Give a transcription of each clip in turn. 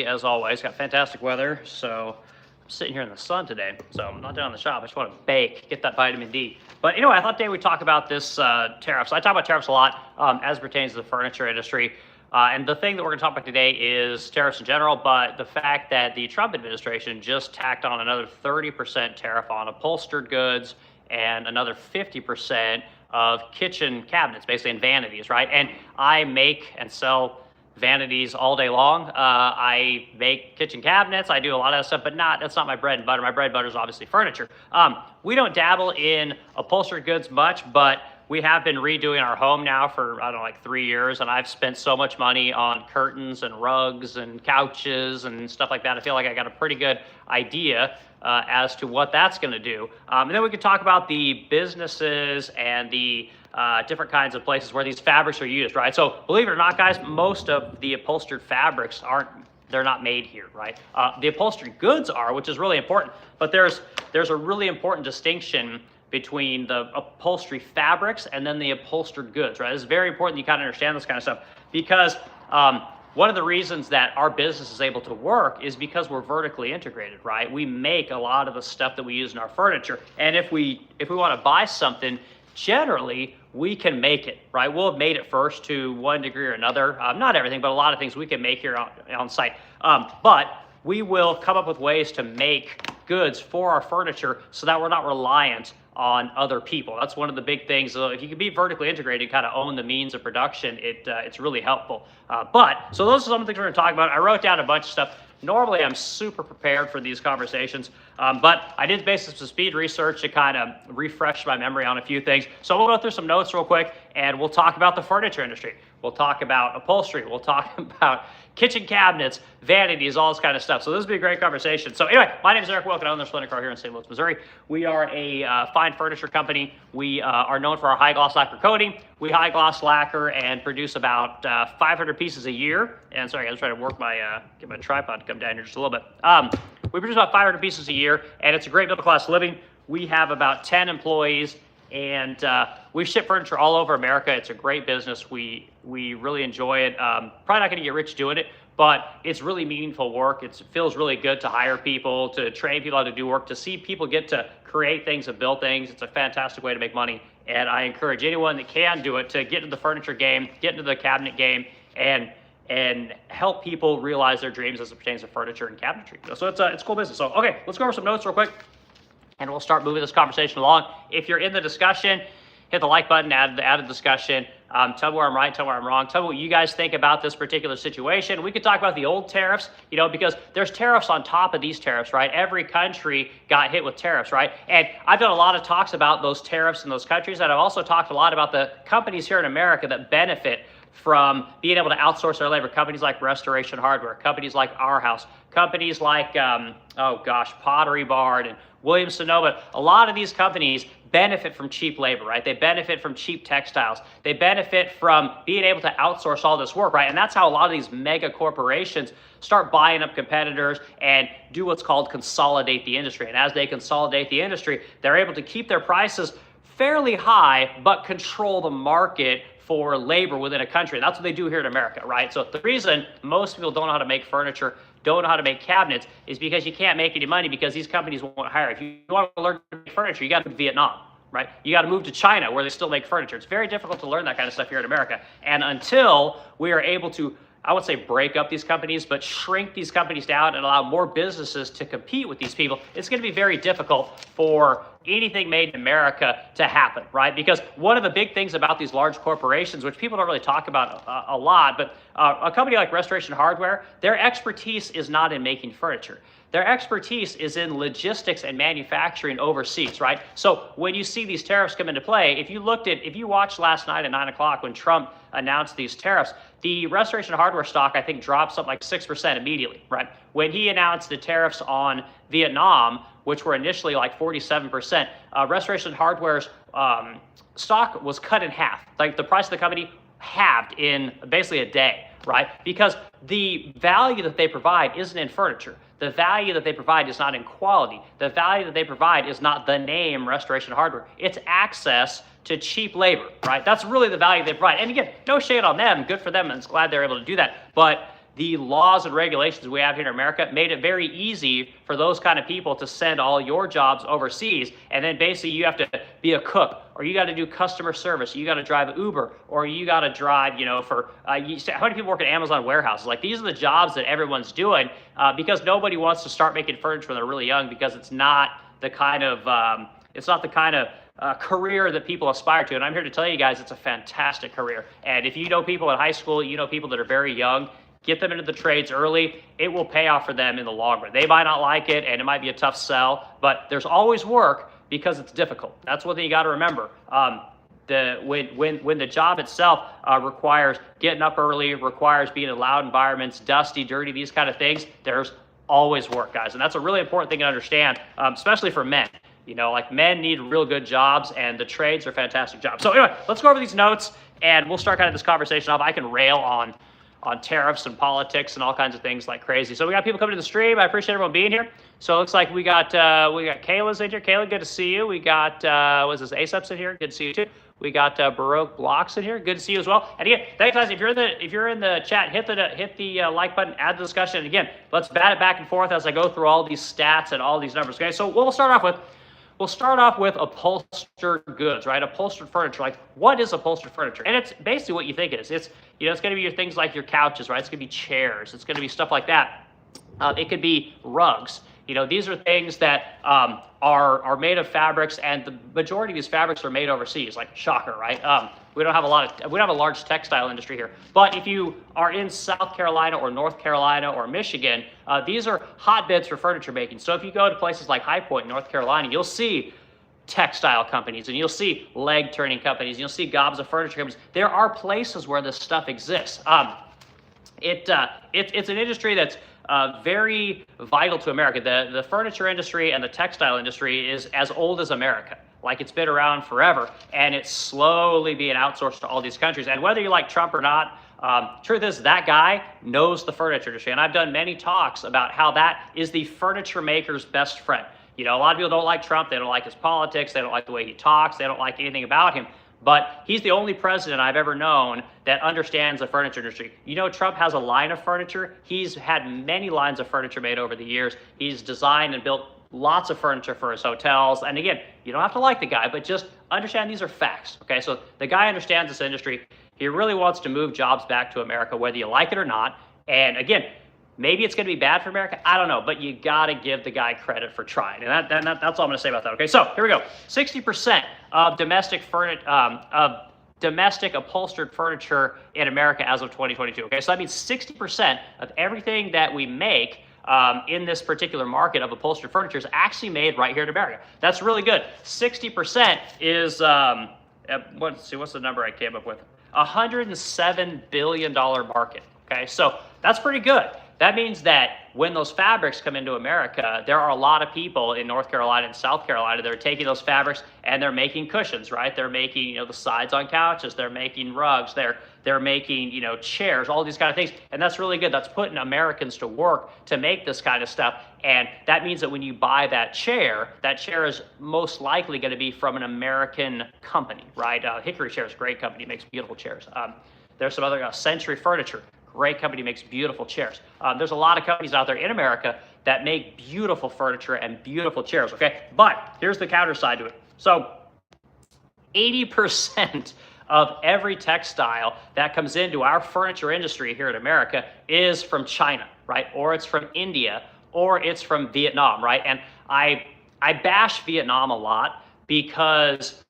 as always. Got fantastic weather, so I'm sitting here in the sun today. So I'm not down in the shop. I just want to bake, get that vitamin D. But anyway, I thought today we'd talk about this tariffs. I talk about tariffs a lot as pertains to the furniture industry. And the thing that we're going to talk about today is tariffs in general, but the fact that the Trump administration just tacked on another 30% tariff on upholstered goods and another 50% of kitchen cabinets, basically in vanities, right? And I make and sell vanities all day long. I make kitchen cabinets. I do a lot of that stuff, but that's not my bread and butter. My bread and butter is obviously furniture. We don't dabble in upholstered goods much, but we have been redoing our home now for, I don't know, like 3 years, and I've spent so much money on curtains and rugs and couches and stuff like that. I feel like I got a pretty good idea as to what that's going to do. And then we could talk about the businesses and the different kinds of places where these fabrics are used, right? So believe it or not, guys, most of the upholstered fabrics they're not made here, right? The upholstered goods are, which is really important, but there's a really important distinction between the upholstery fabrics and then the upholstered goods, right? It's very important you kind of understand this kind of stuff because one of the reasons that our business is able to work is because we're vertically integrated, right? We make a lot of the stuff that we use in our furniture, and if we want to buy something, generally we can make it, right? We'll have made it first to one degree or another. Not everything, but a lot of things we can make here on site. But we will come up with ways to make goods for our furniture so that we're not reliant on other people. That's one of the big things. So if you can be vertically integrated, kind of own the means of production, it's really helpful. So those are some of the things we're going to talk about. I wrote down a bunch of stuff. Normally, I'm super prepared for these conversations, but I did basically some speed research to kind of refresh my memory on a few things. So we'll go through some notes real quick, and we'll talk about the furniture industry. We'll talk about upholstery. We'll talk about kitchen cabinets, vanities, all this kind of stuff. So this will be a great conversation. So anyway, my name is Eric Wilk, and I own the Splinter Car here in St. Louis, Missouri. We are a fine furniture company. We are known for our high gloss lacquer coating. We high gloss lacquer and produce about 500 pieces a year. And sorry, I was trying to work get my tripod to come down here just a little bit. We produce about 500 pieces a year, and it's a great middle class living. We have about 10 employees, and we ship furniture all over America. It's a great business. We really enjoy it. Probably not going to get rich doing it, but it's really meaningful work. It feels really good to hire people, to train people how to do work, to see people get to create things and build things. It's a fantastic way to make money, and I encourage anyone that can do it to get into the furniture game, get into the cabinet game, and help people realize their dreams as it pertains to furniture and cabinetry. So it's a cool business. So okay, let's go over some notes real quick, and we'll start moving this conversation along. If you're in the discussion, hit the like button, add the discussion. Tell me where I'm right, tell me where I'm wrong. Tell me what you guys think about this particular situation. We could talk about the old tariffs, because there's tariffs on top of these tariffs, right? Every country got hit with tariffs, right? And I've done a lot of talks about those tariffs in those countries, and I've also talked a lot about the companies here in America that benefit from being able to outsource their labor. Companies like Restoration Hardware, companies like Our House, companies like, Pottery Barn and Williams-Sonoma. A lot of these companies benefit from cheap labor, right? They benefit from cheap textiles. They benefit from being able to outsource all this work, right? And that's how a lot of these mega corporations start buying up competitors and do what's called consolidate the industry. And as they consolidate the industry, they're able to keep their prices fairly high, but control the market for labor within a country. And that's what they do here in America, right? So the reason most people don't know how to make furniture, don't know how to make cabinets, is because you can't make any money because these companies won't hire. If you want to learn to make furniture, you got to move to Vietnam, right? You got to move to China where they still make furniture. It's very difficult to learn that kind of stuff here in America. And until we are able to, I would say, break up these companies, but shrink these companies down and allow more businesses to compete with these people, it's going to be very difficult for anything made in America to happen, right? Because one of the big things about these large corporations, which people don't really talk about a lot, but a company like Restoration Hardware, their expertise is not in making furniture. Their expertise is in logistics and manufacturing overseas, right? So when you see these tariffs come into play, if you watched last night at 9 o'clock when Trump announced these tariffs, the Restoration Hardware stock, I think, dropped something like 6% immediately, right? When he announced the tariffs on Vietnam, which were initially like 47%, Restoration Hardware's stock was cut in half. Like the price of the company halved in basically a day, right? Because the value that they provide isn't in furniture. The value that they provide is not in quality. The value that they provide is not the name Restoration Hardware. It's access to cheap labor, right? That's really the value they provide. And again, no shade on them. Good for them, and it's glad they're able to do that. But the laws and regulations we have here in America made it very easy for those kind of people to send all your jobs overseas. And then basically you have to be a cook, or you got to do customer service, you got to drive Uber, or you got to drive, for, how many people work at Amazon warehouses? Like, these are the jobs that everyone's doing because nobody wants to start making furniture when they're really young, because it's not the kind of, career that people aspire to. And I'm here to tell you guys, it's a fantastic career. And if you know people in high school, you know people that are very young, get them into the trades early. It will pay off for them in the long run. They might not like it, and it might be a tough sell, but there's always work because it's difficult. That's one thing you got to remember. When the job itself requires getting up early, requires being in loud environments, dusty, dirty, these kind of things, there's always work, guys. And that's a really important thing to understand, especially for men. Like, men need real good jobs, and the trades are fantastic jobs. So anyway, let's go over these notes, and we'll start kind of this conversation off. I can rail on tariffs and politics and all kinds of things like crazy. So we got people coming to the stream. I appreciate everyone being here. So it looks like we got Kayla's in here. Kayla, good to see you. We got ASAP's in here. Good to see you too. We got Baroque Blocks in here. Good to see you as well. And again, thanks guys. If you're in the chat, hit the like button, add the discussion. And again, let's bat it back and forth as I go through all these stats and all these numbers. Okay. So what we'll start off with upholstered goods, right? Upholstered furniture. Like, what is upholstered furniture? And it's basically what you think it is. It's going to be your things like your couches, right? It's going to be chairs. It's going to be stuff like that. It could be rugs. These are things that are made of fabrics, and the majority of these fabrics are made overseas. Like, shocker, right? We don't have a large textile industry here. But if you are in South Carolina or North Carolina or Michigan, these are hotbeds for furniture making. So if you go to places like High Point, North Carolina, you'll see textile companies, and you'll see leg turning companies, and you'll see gobs of furniture companies. There are places where this stuff exists. It's an industry that's very vital to America. The furniture industry and the textile industry is as old as America. Like, it's been around forever, and it's slowly being outsourced to all these countries. And whether you like Trump or not, truth is, that guy knows the furniture industry. And I've done many talks about how that is the furniture maker's best friend. A lot of people don't like Trump. They don't like his politics. They don't like the way he talks. They don't like anything about him. But he's the only president I've ever known that understands the furniture industry. Trump has a line of furniture. He's had many lines of furniture made over the years. He's designed and built lots of furniture for his hotels. And again, you don't have to like the guy, but just understand these are facts. Okay, so the guy understands this industry. He really wants to move jobs back to America, whether you like it or not. And again, maybe it's going to be bad for America. I don't know, but you got to give the guy credit for trying. And that's all I'm going to say about that. Okay, so here we go. 60% of domestic upholstered furniture in America as of 2022. Okay, so that means 60% of everything that we make in this particular market of upholstered furniture is actually made right here in America. That's really good. 60% is, what's the number I came up with? $107 billion market. Okay, so that's pretty good. That means that when those fabrics come into America, there are a lot of people in North Carolina and South Carolina that are taking those fabrics and they're making cushions, right? They're making, the sides on couches. They're making rugs. They're making, chairs, all these kind of things. And that's really good. That's putting Americans to work to make this kind of stuff. And that means that when you buy that chair is most likely going to be from an American company, right? Hickory Chair is a great company, makes beautiful chairs. There's some other, Century Furniture. Great company, makes beautiful chairs. There's a lot of companies out there in America that make beautiful furniture and beautiful chairs, okay? But here's the counter side to it. So 80% of every textile that comes into our furniture industry here in America is from China, right? Or it's from India, or it's from Vietnam, right? And I bash Vietnam a lot because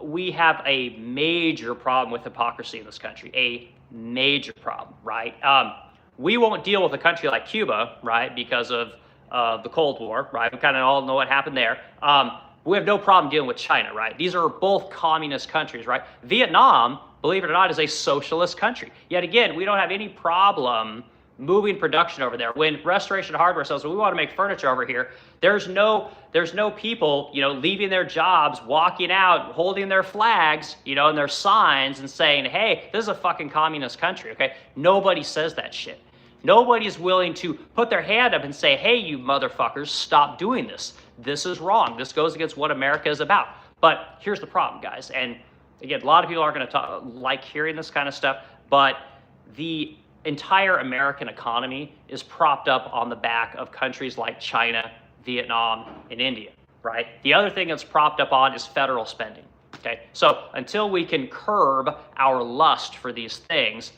we have a major problem with hypocrisy in this country, a major problem, right? We won't deal with a country like Cuba, right, because of the Cold War, right? We kind of all know what happened there. We have no problem dealing with China, right? These are both communist countries, right? Vietnam, believe it or not, is a socialist country. Yet again, we don't have any problem moving production over there. When Restoration Hardware says, well, we want to make furniture over here, there's no people, leaving their jobs, walking out, holding their flags, and their signs and saying, hey, this is a fucking communist country, okay? Nobody says that shit. Nobody's willing to put their hand up and say, hey, you motherfuckers, stop doing this. This is wrong. This goes against what America is about. But here's the problem, guys. And again, a lot of people aren't going to like hearing this kind of stuff, but the entire American economy is propped up on the back of countries like China, Vietnam, and India, right? The other thing it's propped up on is federal spending, okay? So until we can curb our lust for these things,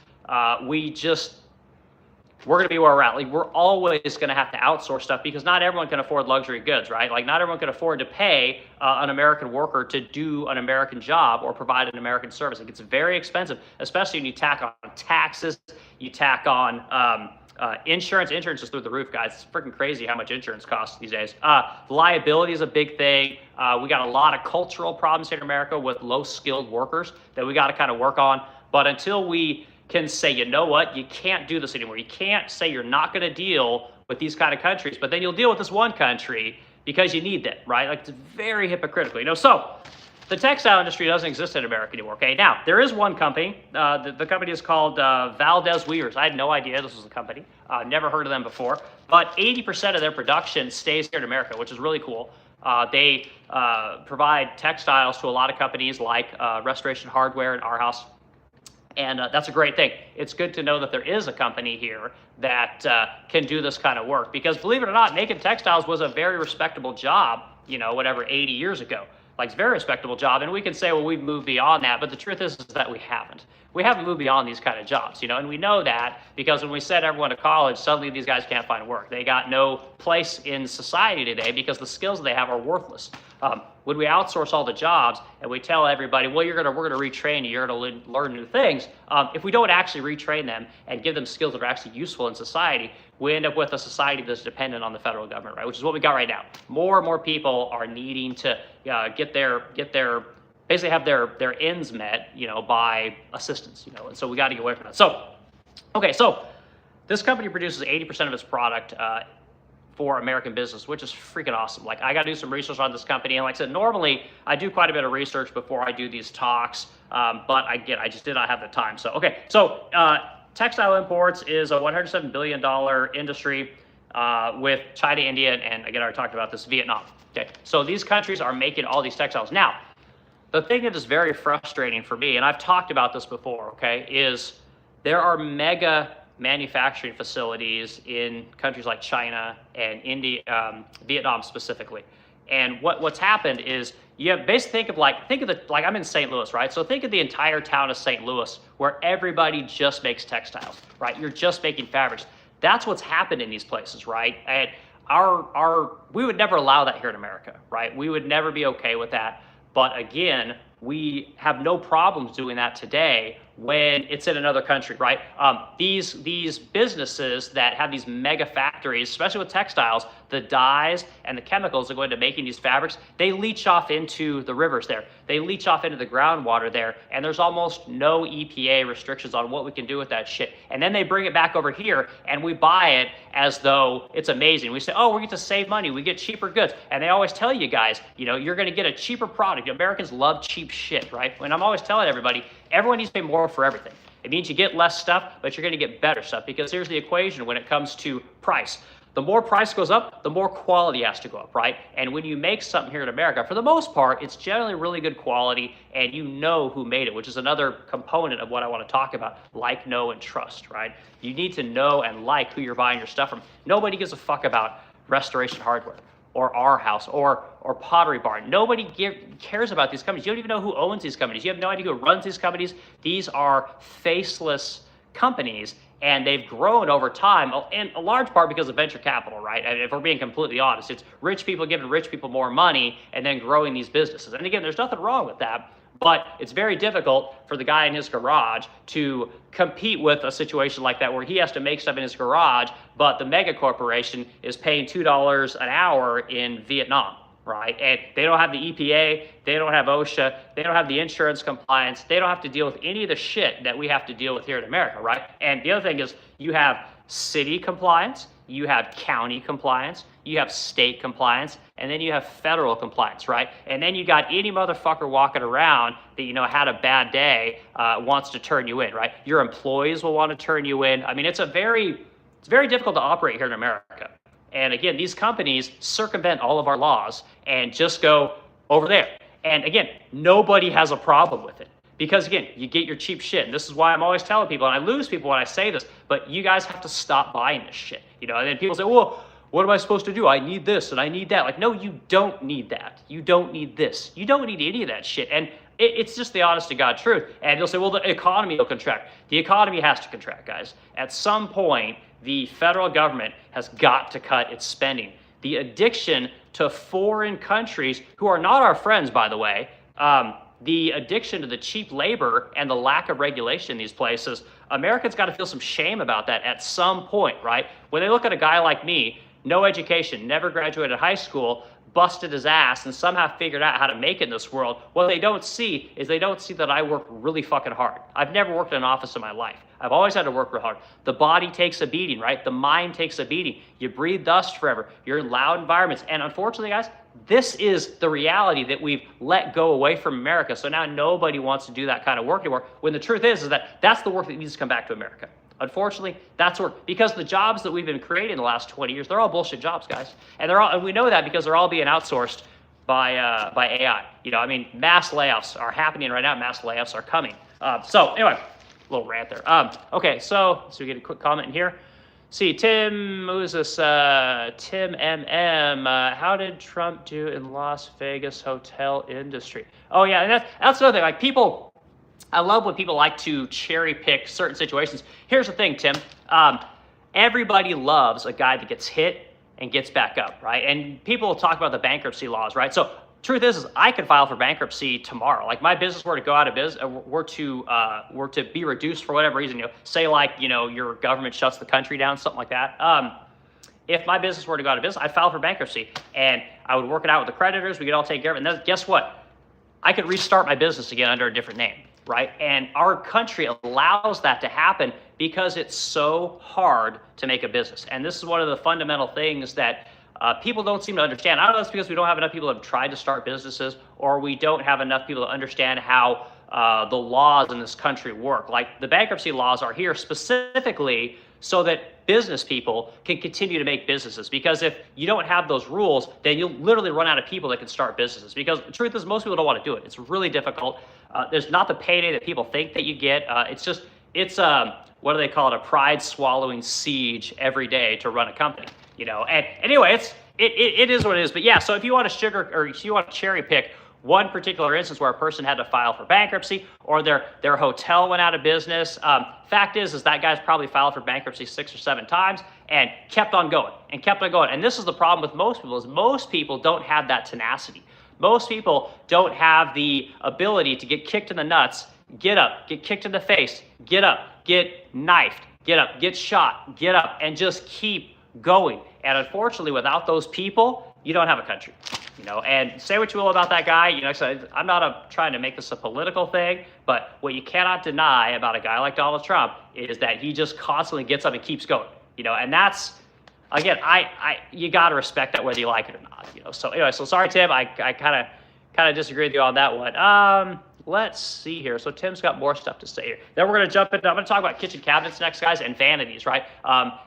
we're going to be where we're at. Like, we're always going to have to outsource stuff because not everyone can afford luxury goods, right? Like, not everyone can afford to pay an American worker to do an American job or provide an American service. It gets very expensive, especially when you tack on taxes, you tack on insurance. Insurance is through the roof, guys. It's freaking crazy how much insurance costs these days. Liability is a big thing. We got a lot of cultural problems here in America with low-skilled workers that we got to kind of work on. But until we can say, you know what, you can't do this anymore. You can't say you're not going to deal with these kind of countries, but then you'll deal with this one country because you need that, right? Like, it's very hypocritical, you know? So the textile industry doesn't exist in America anymore, okay? Now, there is one company. The company is called Valdez Weavers. I had no idea this was a company. Never heard of them before. But 80% of their production stays here in America, which is really cool. They provide textiles to a lot of companies like Restoration Hardware and Our House. And that's a great thing. It's good to know that there is a company here that can do this kind of work. Because believe it or not, making textiles was a very respectable job, you know, whatever, 80 years ago. Like, it's a very respectable job. And we can say, well, we've moved beyond that. But the truth is that we haven't. We haven't moved beyond these kind of jobs, you know. And we know that because when we send everyone to college, suddenly these guys can't find work. They got no place in society today because the skills they have are worthless. When we outsource all the jobs and we tell everybody, well, we're going to retrain you, you're going to learn new things. If we don't actually retrain them and give them skills that are actually useful in society, we end up with a society that's dependent on the federal government, right? Which is what we got right now. More and more people are needing to basically have their ends met, you know, by assistance, you know, and so we got to get away from that. So, okay, so this company produces 80% of its product for American business, which is freaking awesome. Like, I got to do some research on this company. And like I said, normally I do quite a bit of research before I do these talks, but I just did not have the time. So, okay. So textile imports is a $107 billion industry with China, India, and again, I already talked about this, Vietnam. Okay. So these countries are making all these textiles. Now, the thing that is very frustrating for me, and I've talked about this before, okay, is there are mega manufacturing facilities in countries like China and India, Vietnam specifically. And what's happened is you have basically think of I'm in St. Louis, right? So think of the entire town of St. Louis where everybody just makes textiles, right? You're just making fabrics. That's what's happened in these places, right? And we would never allow that here in America, right? We would never be okay with that. But again, we have no problems doing that today when it's in another country, right? These businesses that have these mega factories, especially with textiles, the dyes and the chemicals that go into making these fabrics, they leach off into the rivers there. They leach off into the groundwater there, and there's almost no EPA restrictions on what we can do with that shit. And then they bring it back over here, and we buy it as though it's amazing. We say, oh, we get to save money. We get cheaper goods. And they always tell you guys, you know, you're going to get a cheaper product. Americans love cheap shit, right? And I'm always telling everybody, everyone needs to pay more for everything. It means you get less stuff, but you're going to get better stuff, because here's the equation when it comes to price. The more price goes up, the more quality has to go up, right? And when you make something here in America, for the most part, it's generally really good quality, and you know who made it, which is another component of what I want to talk about, like, know, and trust, right? You need to know and like who you're buying your stuff from. Nobody gives a fuck about Restoration Hardware or Our House or Pottery Barn. Nobody cares about these companies. You don't even know who owns these companies. You have no idea who runs these companies. These are faceless companies, and they've grown over time, in a large part because of venture capital, right? And if we're being completely honest, it's rich people giving rich people more money and then growing these businesses. And again, there's nothing wrong with that, but it's very difficult for the guy in his garage to compete with a situation like that where he has to make stuff in his garage, but the mega corporation is paying $2 an hour in Vietnam, right? And they don't have the EPA, they don't have OSHA, they don't have the insurance compliance, they don't have to deal with any of the shit that we have to deal with here in America, right? And the other thing is, you have city compliance, you have county compliance, you have state compliance, and then you have federal compliance, right? And then you got any motherfucker walking around that, you know, had a bad day, wants to turn you in, right? Your employees will want to turn you in. I mean, it's very difficult to operate here in America. And again, these companies circumvent all of our laws and just go over there. And again, nobody has a problem with it. Because again, you get your cheap shit. And this is why I'm always telling people, and I lose people when I say this, but you guys have to stop buying this shit. And then people say, well, what am I supposed to do? I need this and I need that. Like, no, you don't need that. You don't need this. You don't need any of that shit. And it's just the honest to God truth. And you'll say, well, the economy will contract. The economy has to contract, guys. At some point, the federal government has got to cut its spending. The addiction to foreign countries, who are not our friends, by the way, the addiction to the cheap labor and the lack of regulation in these places, Americans got to feel some shame about that at some point, right? When they look at a guy like me, no education, never graduated high school, busted his ass, and somehow figured out how to make it in this world, what they don't see is they don't see that I work really fucking hard. I've never worked in an office in my life. I've always had to work real hard. The body takes a beating, right? The mind takes a beating. You breathe dust forever. You're in loud environments. And unfortunately, guys, this is the reality that we've let go away from America. So now nobody wants to do that kind of work anymore, when the truth is that that's the work that needs to come back to America. Unfortunately, that's work, because the jobs that we've been creating the last 20 years, they're all bullshit jobs, guys. And we know that because they're all being outsourced by AI. Mass layoffs are happening right now. Mass layoffs are coming. So anyway, a little rant there. Okay, so we get a quick comment in here. See, Tim, who is this? Tim MM. How did Trump do in Las Vegas hotel industry? Oh yeah, and that's another thing. Like, people, I love when people like to cherry pick certain situations. Here's the thing, Tim. Everybody loves a guy that gets hit and gets back up, right? And people talk about the bankruptcy laws, right? So truth is I could file for bankruptcy tomorrow. Like, my business were to go out of business, were to be reduced for whatever reason. Say like your government shuts the country down, something like that. If my business were to go out of business, I'd file for bankruptcy, and I would work it out with the creditors. We could all take care of it. And then guess what? I could restart my business again under a different name, right? And our country allows that to happen because it's so hard to make a business. And this is one of the fundamental things that people don't seem to understand. I don't know if it's because we don't have enough people that have tried to start businesses, or we don't have enough people to understand how the laws in this country work. Like, the bankruptcy laws are here specifically so that business people can continue to make businesses. Because if you don't have those rules, then you'll literally run out of people that can start businesses. Because the truth is, most people don't want to do it. It's really difficult. There's not the payday that people think that you get. It's what do they call it? A pride swallowing siege every day to run a company. And anyway, it is what it is. But yeah, so if you want to cherry pick one particular instance where a person had to file for bankruptcy, or their hotel went out of business, fact is that guy's probably filed for bankruptcy 6 or 7 times and kept on going and kept on going. And this is the problem with most people, is most people don't have that tenacity. Most people don't have the ability to get kicked in the nuts, get up, get kicked in the face, get up, get knifed, get up, get shot, get up, and just keep going. And unfortunately, without those people, you don't have a country. And say what you will about that guy. I'm not trying to make this a political thing, but what you cannot deny about a guy like Donald Trump is that he just constantly gets up and keeps going. And that's, again, you got to respect that whether you like it or not. So anyway, so sorry, Tim. I kind of disagree with you on that one. Let's see here. So Tim's got more stuff to say here. Then we're going to jump into, I'm going to talk about kitchen cabinets next, guys, and vanities, right?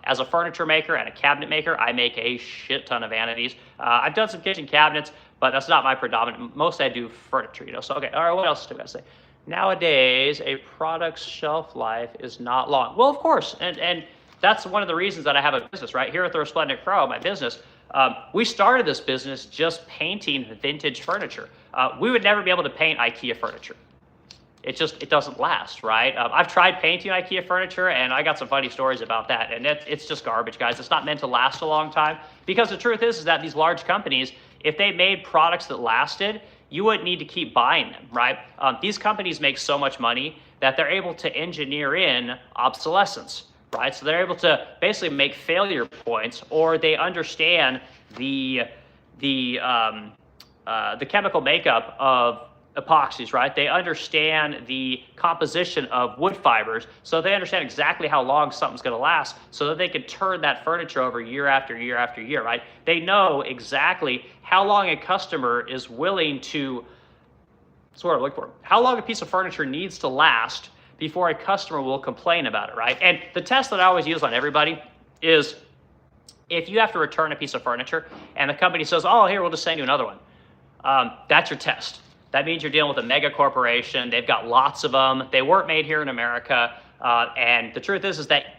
As a furniture maker and a cabinet maker, I make a shit ton of vanities. I've done some kitchen cabinets, but that's not my predominant. Most I do furniture, So, okay, all right, what else do I got to say? Nowadays, a product's shelf life is not long. Well, of course, and that's one of the reasons that I have a business, right? Here at the Resplendent Crow, my business, we started this business just painting vintage furniture. We would never be able to paint IKEA furniture. It doesn't last, right? I've tried painting IKEA furniture, and I got some funny stories about that. And it's just garbage, guys. It's not meant to last a long time, because the truth is that these large companies, if they made products that lasted, you wouldn't need to keep buying them, right? These companies make so much money that they're able to engineer in obsolescence, right? So they're able to basically make failure points, or they understand the chemical makeup of epoxies, right? They understand the composition of wood fibers, so they understand exactly how long something's going to last, so that they can turn that furniture over year after year after year, right? They know exactly how long a customer is willing to, that's what I look for, how long a piece of furniture needs to last before a customer will complain about it, right? And the test that I always use on everybody is, if you have to return a piece of furniture and the company says, oh, here, we'll just send you another one. That's your test. That means you're dealing with a mega corporation. They've got lots of them. They weren't made here in America. And the truth is that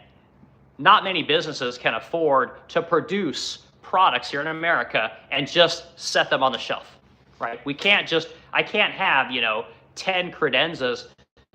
not many businesses can afford to produce products here in America and just set them on the shelf, right? I can't have, 10 credenzas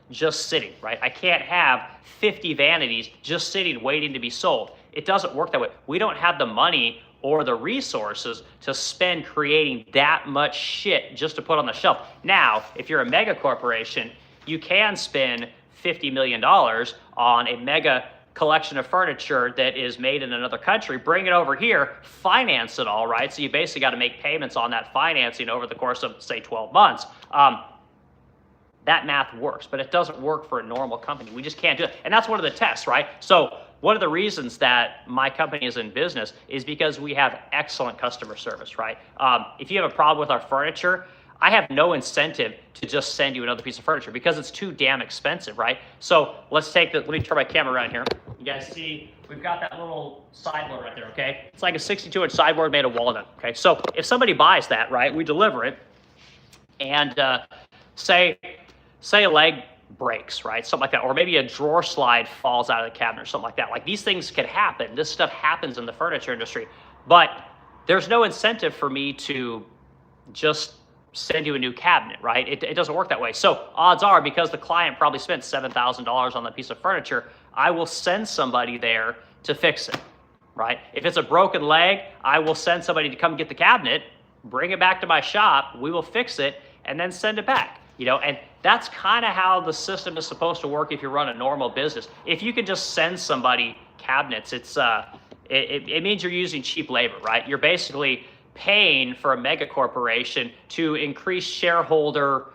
just sitting, right? I can't have 50 vanities just sitting waiting to be sold. It doesn't work that way. We don't have the money or the resources to spend creating that much shit just to put on the shelf. Now, if you're a mega corporation, you can spend $50 million on a mega collection of furniture that is made in another country, bring it over here, finance it all, right? So you basically got to make payments on that financing over the course of, say, 12 months. That math works, but it doesn't work for a normal company. We just can't do it. And that's one of the tests, right? So one of the reasons that my company is in business is because we have excellent customer service, right? If you have a problem with our furniture, I have no incentive to just send you another piece of furniture because it's too damn expensive, right? So let me turn my camera around here. You guys see, we've got that little sideboard right there, okay? It's like a 62-inch sideboard made of walnut, okay? So if somebody buys that, right, we deliver it, and say a leg breaks, right? Something like that. Or maybe a drawer slide falls out of the cabinet or something like that. Like, these things can happen. This stuff happens in the furniture industry. But there's no incentive for me to just send you a new cabinet, right? It doesn't work that way. So odds are, because the client probably spent $7,000 on that piece of furniture, I will send somebody there to fix it, right? If it's a broken leg, I will send somebody to come get the cabinet, bring it back to my shop, we will fix it, and then send it back. And that's kind of how the system is supposed to work if you run a normal business. If you can just send somebody cabinets, it means you're using cheap labor, right? You're basically paying for a mega corporation to increase shareholder,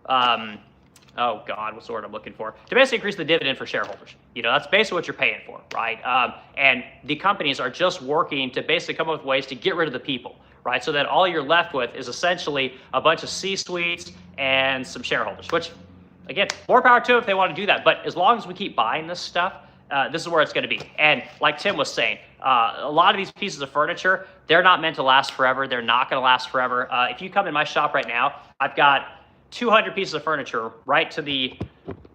what's the word I'm looking for? To basically increase the dividend for shareholders. That's basically what you're paying for, right? And the companies are just working to basically come up with ways to get rid of the people, right? So that all you're left with is essentially a bunch of C-suites and some shareholders, which, again, more power to them if they want to do that. But as long as we keep buying this stuff, this is where it's going to be. And like Tim was saying, a lot of these pieces of furniture, they're not meant to last forever. They're not going to last forever. If you come in my shop right now, I've got 200 pieces of furniture right to the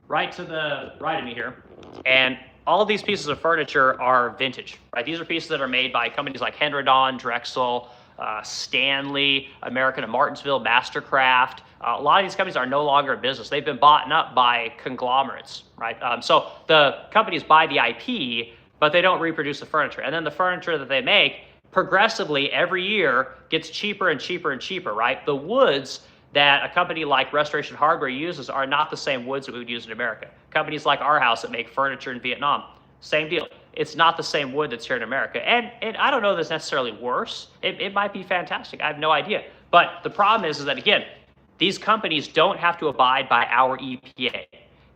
right of me here. And all of these pieces of furniture are vintage, right? These are pieces that are made by companies like Henredon, Drexel, Stanley, American and Martinsville, Mastercraft. A lot of these companies are no longer in business. They've been bought up by conglomerates, right? So the companies buy the IP, but they don't reproduce the furniture. And then the furniture that they make progressively every year gets cheaper and cheaper and cheaper, right? The woods that a company like Restoration Hardware uses are not the same woods that we would use in America. Companies like our house that make furniture in Vietnam, same deal. It's not the same wood that's here in America. And I don't know that it's necessarily worse. It might be fantastic. I have no idea. But the problem is that, again, these companies don't have to abide by our EPA.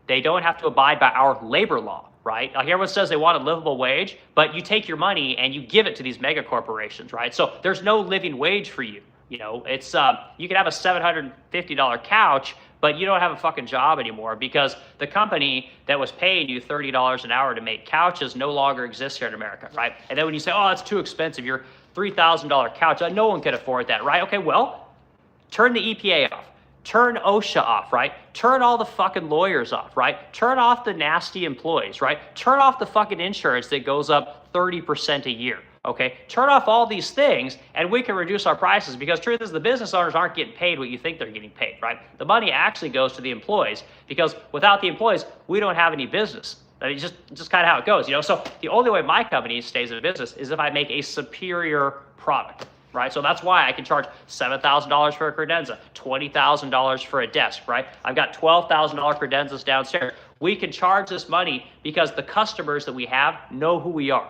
They don't have to abide by our labor law, right? Like, everyone says they want a livable wage, but you take your money and you give it to these mega corporations, right? So there's no living wage for you. It's you can have a $750 couch, but you don't have a fucking job anymore because the company that was paying you $30 an hour to make couches no longer exists here in America, right? And then when you say, oh, it's too expensive, your $3,000 couch, no one can afford that, right? Okay, well, turn the EPA off. Turn OSHA off, right? Turn all the fucking lawyers off, right? Turn off the nasty employees, right? Turn off the fucking insurance that goes up 30% a year, okay? Turn off all these things and we can reduce our prices, because truth is the business owners aren't getting paid what you think they're getting paid, right? The money actually goes to the employees, because without the employees, we don't have any business. I mean, just kind of how it goes, So the only way my company stays in business is if I make a superior product. Right? So that's why I can charge $7,000 for a credenza, $20,000 for a desk, right? I've got $12,000 credenzas downstairs. We can charge this money because the customers that we have know who we are.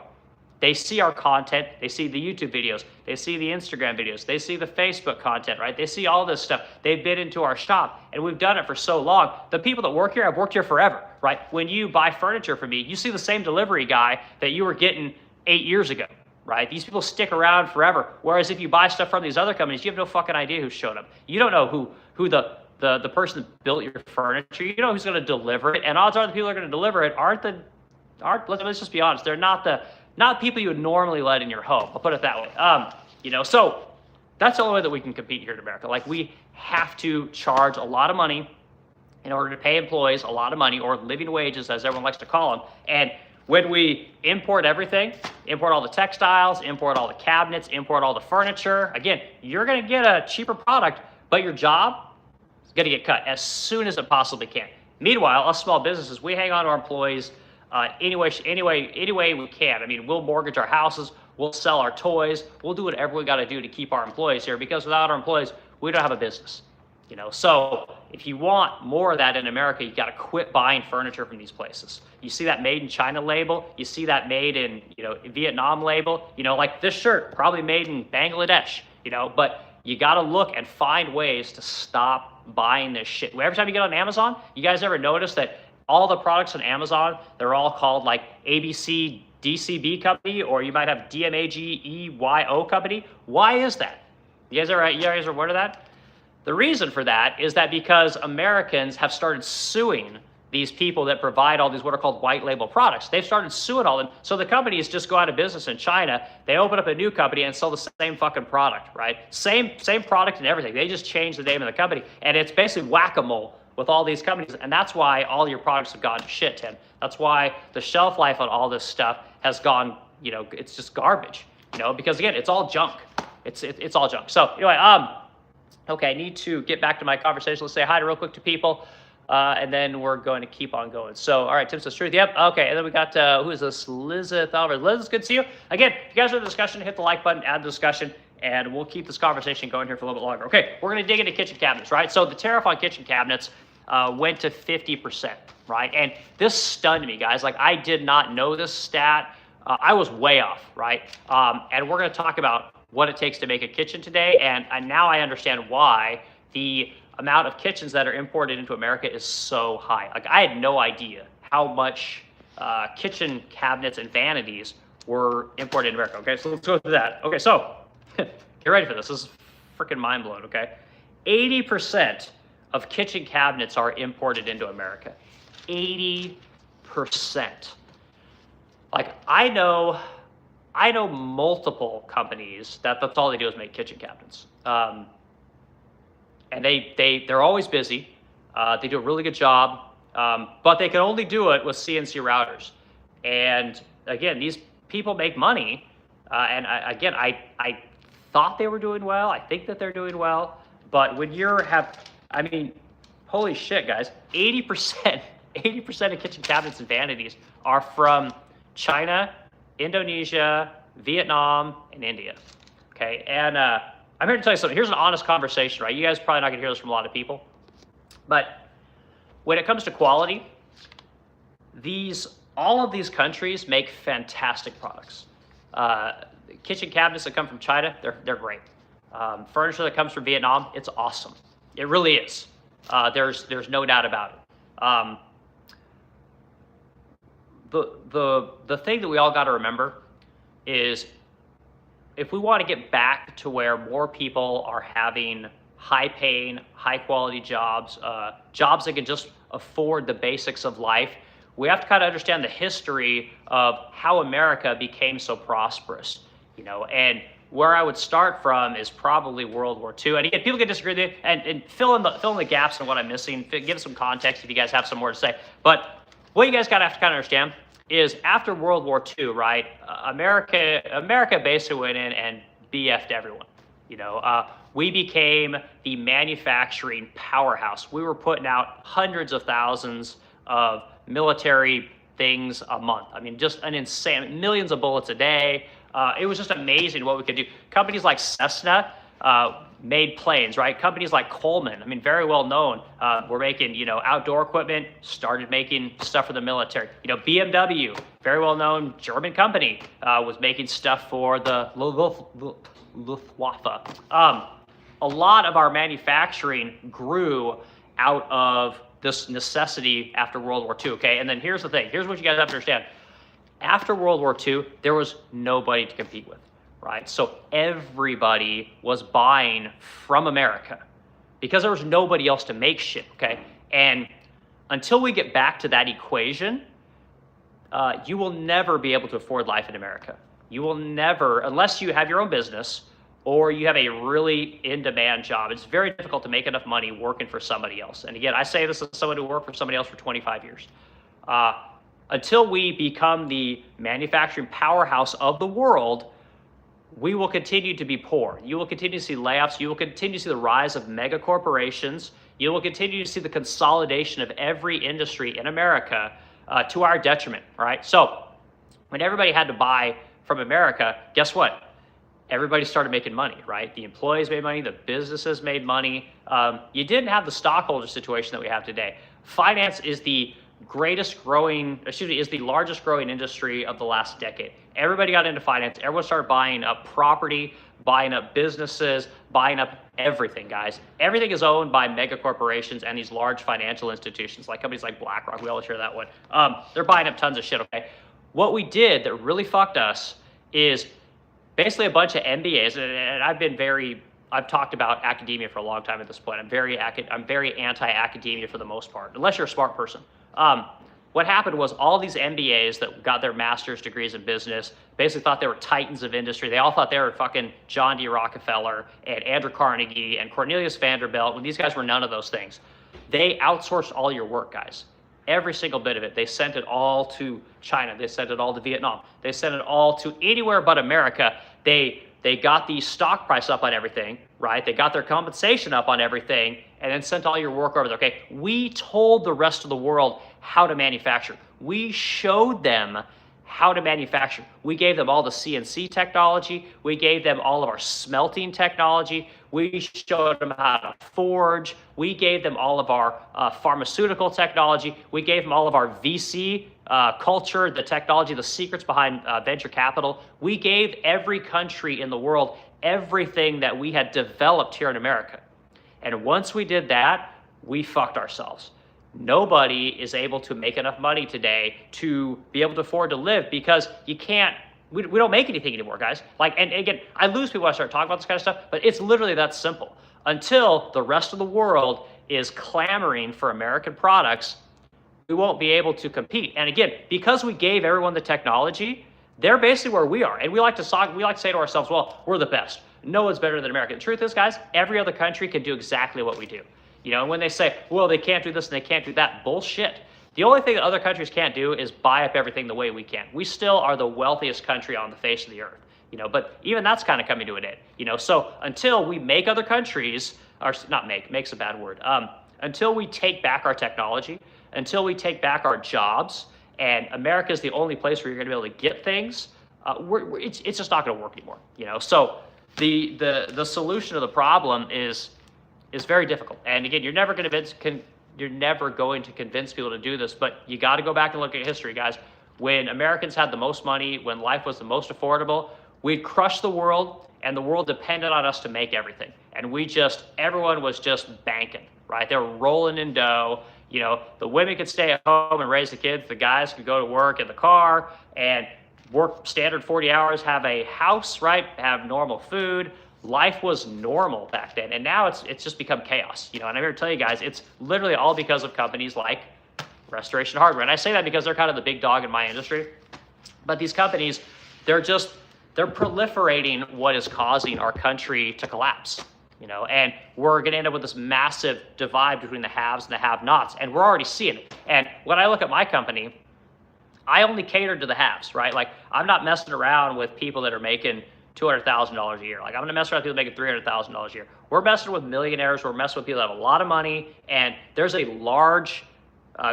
They see our content, they see the YouTube videos, they see the Instagram videos, they see the Facebook content, right? They see all this stuff. They've been into our shop, and we've done it for so long. The people that work here have worked here forever, right? When you buy furniture from me, you see the same delivery guy that you were getting 8 years ago. Right? These people stick around forever. Whereas if you buy stuff from these other companies, you have no fucking idea who showed up. You don't know who the person that built your furniture. You know who's going to deliver it, and odds are the people that are going to deliver it aren't. Let's just be honest. They're not people you would normally let in your home. I'll put it that way. So That's the only way that we can compete here in America. Like, we have to charge a lot of money in order to pay employees a lot of money, or living wages, as everyone likes to call them. And when we import everything, import all the textiles, import all the cabinets, import all the furniture, again, you're going to get a cheaper product, but your job is going to get cut as soon as it possibly can. Meanwhile, us small businesses, we hang on to our employees any way we can. I mean, we'll mortgage our houses, we'll sell our toys, we'll do whatever we got to do to keep our employees here, because without our employees, we don't have a business. You know, so if you want more of that in America, you got to quit buying furniture from these places. You see that made in China label, you see that made in, Vietnam label, like this shirt, probably made in Bangladesh, but you got to look and find ways to stop buying this shit. Every time you get on Amazon, you guys ever notice that all the products on Amazon, they're all called like ABC DCB company, or you might have DMAGEYO company? Why is that? You guys are aware of that? The reason for that is that because Americans have started suing these people that provide all these what are called white label products. They've started suing all of them. So the companies just go out of business in China. They open up a new company and sell the same fucking product, right? Same product and everything. They just change the name of the company. And it's basically whack-a-mole with all these companies. And that's why all your products have gone to shit, Tim. That's why the shelf life on all this stuff has gone, it's just garbage, because again, it's all junk. It's all junk. So anyway, okay, I need to get back to my conversation. Let's say hi real quick to people, and then we're going to keep on going. So, all right, Tim says truth. Yep, okay, and then we got, who is this? Lizeth Alvarez. Liz, it's good to see you. Again, if you guys are in the discussion, hit the like button, add the discussion, and we'll keep this conversation going here for a little bit longer. Okay, we're going to dig into kitchen cabinets, right? So the tariff on kitchen cabinets went to 50%, right? And this stunned me, guys. Like, I did not know this stat. I was way off, right? And we're going to talk about what it takes to make a kitchen today, and now I understand why the amount of kitchens that are imported into America is so high. Like, I had no idea how much kitchen cabinets and vanities were imported into America. Okay, so let's go through that. Okay, so get ready for this. This is freaking mind blowing. Okay, 80% of kitchen cabinets are imported into America. 80%. Like, I know multiple companies that's all they do is make kitchen cabinets. And they're always busy. They do a really good job, but they can only do it with CNC routers. And again, these people make money. And I thought they were doing well. I think that they're doing well. But when holy shit, guys, 80% of kitchen cabinets and vanities are from China, Indonesia, Vietnam, and India. Okay, and I'm here to tell you something. Here's an honest conversation, right? You guys are probably not gonna hear this from a lot of people, but when it comes to quality, all of these countries make fantastic products. Kitchen cabinets that come from China, they're great. Furniture that comes from Vietnam, it's awesome. It really is. There's no doubt about it. The thing that we all got to remember is, if we want to get back to where more people are having high-paying, high-quality jobs, jobs that can just afford the basics of life, we have to kind of understand the history of how America became so prosperous, and where I would start from is probably World War II. And again, people can disagree with me and fill in the gaps on what I'm missing, give some context if you guys have some more to say. But what you guys got to have to kind of understand is, after World War II, right, America basically went in and BF'd everyone. We became the manufacturing powerhouse. We were putting out hundreds of thousands of military things a month. I mean, just an insane, millions of bullets a day. It was just amazing what we could do. Companies like Cessna made planes, right? Companies like Coleman, very well known, were making, outdoor equipment, started making stuff for the military. BMW, very well known German company, was making stuff for the Luftwaffe. A lot of our manufacturing grew out of this necessity after World War II, okay? And then here's the thing. Here's what you guys have to understand. After World War II, there was nobody to compete with, right? So everybody was buying from America because there was nobody else to make shit, okay? And until we get back to that equation, you will never be able to afford life in America. You will never, unless you have your own business, or you have a really in-demand job. It's very difficult to make enough money working for somebody else. And again, I say this as someone who worked for somebody else for 25 years. Until we become the manufacturing powerhouse of the world, we will continue to be poor. You will continue to see layoffs. You will continue to see the rise of mega corporations. You will continue to see the consolidation of every industry in America to our detriment, right? So when everybody had to buy from America, guess what? Everybody started making money, right? The employees made money, the businesses made money. You didn't have the stockholder situation that we have today. Finance is the is the largest growing industry of the last decade. Everybody got into finance. Everyone started buying up property, buying up businesses, buying up everything, guys. Everything is owned by mega corporations and these large financial institutions, like companies like BlackRock. We always hear that one. They're buying up tons of shit, okay? What we did that really fucked us is basically a bunch of MBAs, and I've talked about academia for a long time at this point. I'm very anti-academia for the most part, unless you're a smart person. What happened was all these MBAs that got their master's degrees in business basically thought they were titans of industry. They all thought they were fucking John D. Rockefeller and Andrew Carnegie and Cornelius Vanderbilt, when these guys were none of those things. They outsourced all your work, guys. Every single bit of it. They sent it all to China. They sent it all to Vietnam. They sent it all to anywhere but America. They got the stock price up on everything, right? They got their compensation up on everything, and then sent all your work over there. Okay, we told the rest of the world how to manufacture. We showed them how to manufacture. We gave them all the CNC technology. We gave them all of our smelting technology. We showed them how to forge. We gave them all of our pharmaceutical technology. We gave them all of our VC culture, the technology, the secrets behind venture capital. We gave every country in the world everything that we had developed here in America. And once we did that, we fucked ourselves. Nobody is able to make enough money today to be able to afford to live, because you can't, we don't make anything anymore, guys. Like, and again, I lose people when I start talking about this kind of stuff, but it's literally that simple. Until the rest of the world is clamoring for American products, we won't be able to compete. And again, because we gave everyone the technology, they're basically where we are. And we like to say to ourselves, well, we're the best. No one's better than America. The truth is, guys, every other country can do exactly what we do. You know, and when they say, well, they can't do this and they can't do that, bullshit. The only thing that other countries can't do is buy up everything the way we can. We still are the wealthiest country on the face of the earth, you know, but even that's kind of coming to an end, you know. So until we make other countries, or not make's a bad word, until we take back our technology, until we take back our jobs, and America is the only place where you're going to be able to get things, it's just not going to work anymore, you know. So the solution to the problem is very difficult. And again, you're never going to convince people to do this, but you got to go back and look at history, guys. When Americans had the most money, when life was the most affordable, we'd crush the world, and the world depended on us to make everything. And everyone was just banking, right? They were rolling in dough. You know, the women could stay at home and raise the kids. The guys could go to work in the car and work standard 40 hours, have a house, right? Have normal food. Life was normal back then, and now it's just become chaos, you know. And I'm here to tell you guys, it's literally all because of companies like Restoration Hardware. And I say that because they're kind of the big dog in my industry. But these companies, they're proliferating what is causing our country to collapse, you know. And we're going to end up with this massive divide between the haves and the have-nots, and we're already seeing it. And when I look at my company, I only cater to the haves, right? Like, I'm not messing around with people that are making $200,000 a year. Like, I'm gonna mess around with people making $300,000 a year. We're messing with millionaires. We're messing with people that have a lot of money, and there's a large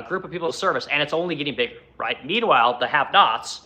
group of people to service, and it's only getting bigger, right? Meanwhile, the have-nots,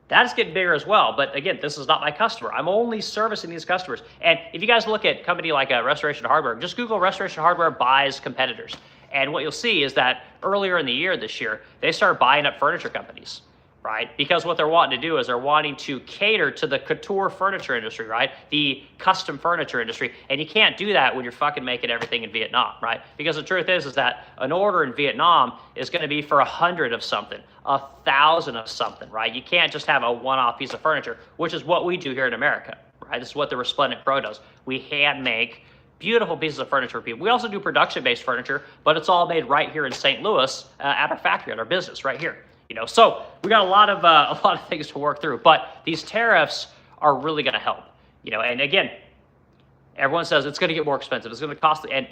that's getting bigger as well. But again, this is not my customer. I'm only servicing these customers. And if you guys look at a company like Restoration Hardware, just Google Restoration Hardware buys competitors. And what you'll see is that earlier in the year, this year, they started buying up furniture companies, right? Because what they're wanting to do is they're wanting to cater to the couture furniture industry, right? The custom furniture industry. And you can't do that when you're fucking making everything in Vietnam, right? Because the truth is that an order in Vietnam is going to be for 100 of something, 1,000 of something, right? You can't just have a one-off piece of furniture, which is what we do here in America, right? This is what the Resplendent Pro does. We hand make beautiful pieces of furniture for people. We also do production-based furniture, but it's all made right here in St. Louis at our factory, at our business right here. You know, so we got a lot of things to work through, but these tariffs are really going to help. You know, and again, Everyone says it's going to get more expensive. It's going to cost, and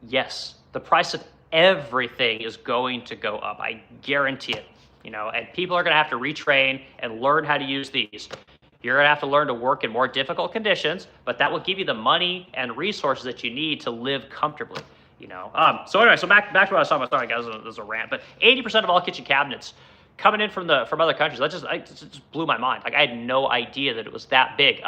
yes, the price of everything is going to go up. I guarantee it. And people are going to have to retrain and learn how to use these. You're going to have to learn to work in more difficult conditions, but that will give you the money and resources that you need to live comfortably. So anyway, so back to what I was talking about. Sorry, guys, this is a rant, but 80% of all kitchen cabinets coming in from other countries. That just blew my mind. Like, I had no idea that it was that big.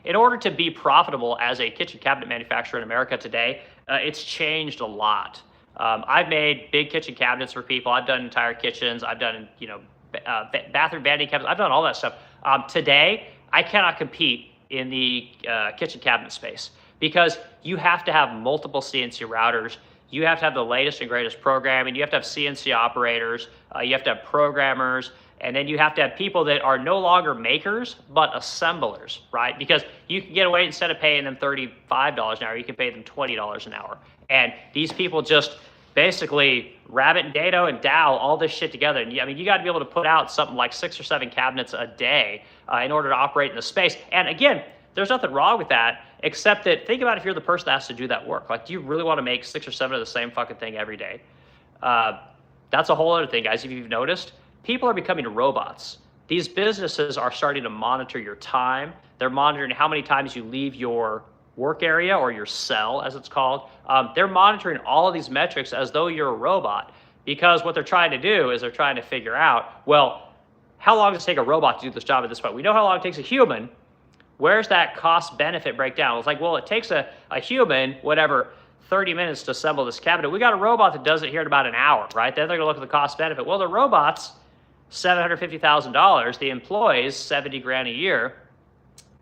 In order to be profitable as a kitchen cabinet manufacturer in America today, it's changed a lot. I've made big kitchen cabinets for people. I've done entire kitchens. I've done, bathroom vanity cabinets. I've done all that stuff. Today, I cannot compete in the kitchen cabinet space because you have to have multiple CNC routers. You have to have the latest and greatest programming. You have to have CNC operators. You have to have programmers. And then you have to have people that are no longer makers, but assemblers, right? Because you can get away, instead of paying them $35 an hour, you can pay them $20 an hour. And these people just basically rabbit and dado and dow all this shit together. And you got to be able to put out something like 6 or 7 cabinets a day in order to operate in the space. And again, there's nothing wrong with that, except that think about if you're the person that has to do that work. Like, do you really want to make 6 or 7 of the same fucking thing every day? That's a whole other thing, guys. If you've noticed, people are becoming robots. These businesses are starting to monitor your time. They're monitoring how many times you leave your work area or your cell, as it's called. They're monitoring all of these metrics as though you're a robot, because what they're trying to do is they're trying to figure out, well, how long does it take a robot to do this job at this point? We know how long it takes a human. Where's that cost-benefit breakdown? It's like, well, it takes a human, whatever, 30 minutes to assemble this cabinet. We got a robot that does it here in about an hour, right? Then they're gonna look at the cost-benefit. Well, the robot's $750,000. The employees, $70 grand a year.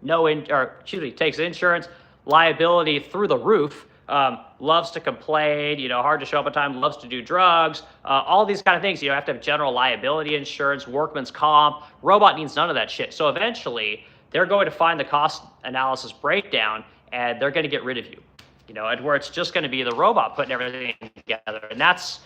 Takes insurance, liability through the roof. Loves to complain, hard to show up on time, loves to do drugs, all these kind of things. You have to have general liability insurance, workman's comp. Robot needs none of that shit. So eventually, they're going to find the cost analysis breakdown, and they're going to get rid of you, and where it's just going to be the robot putting everything together. And that's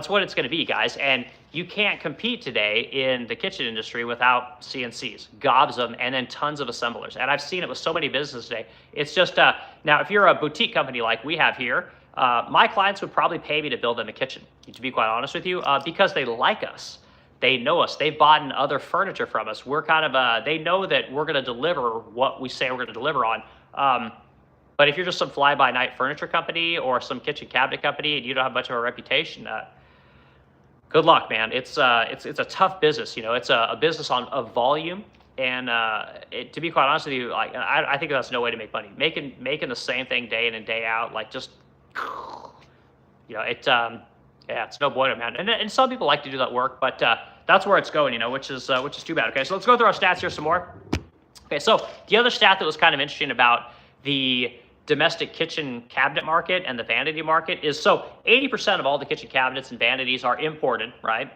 what it's going to be, guys. And you can't compete today in the kitchen industry without CNCs, gobs of them, and then tons of assemblers. And I've seen it with so many businesses today. It's just, now if you're a boutique company like we have here, my clients would probably pay me to build them a kitchen, to be quite honest with you, because they like us. They know us. They've bought in other furniture from us. We're kind of, they know that we're going to deliver what we say we're going to deliver on. But if you're just some fly-by-night furniture company or some kitchen cabinet company and you don't have much of a reputation, good luck, man. It's a tough business. It's a business of volume, and to be quite honest with you, like, I think that's no way to make money. Making the same thing day in and day out, like, just it's no bueno, man. And some people like to do that work, but that's where it's going, which is too bad. Okay, so let's go through our stats here some more. Okay, so the other stat that was kind of interesting about the domestic kitchen cabinet market and the vanity market is, so 80% of all the kitchen cabinets and vanities are imported, right?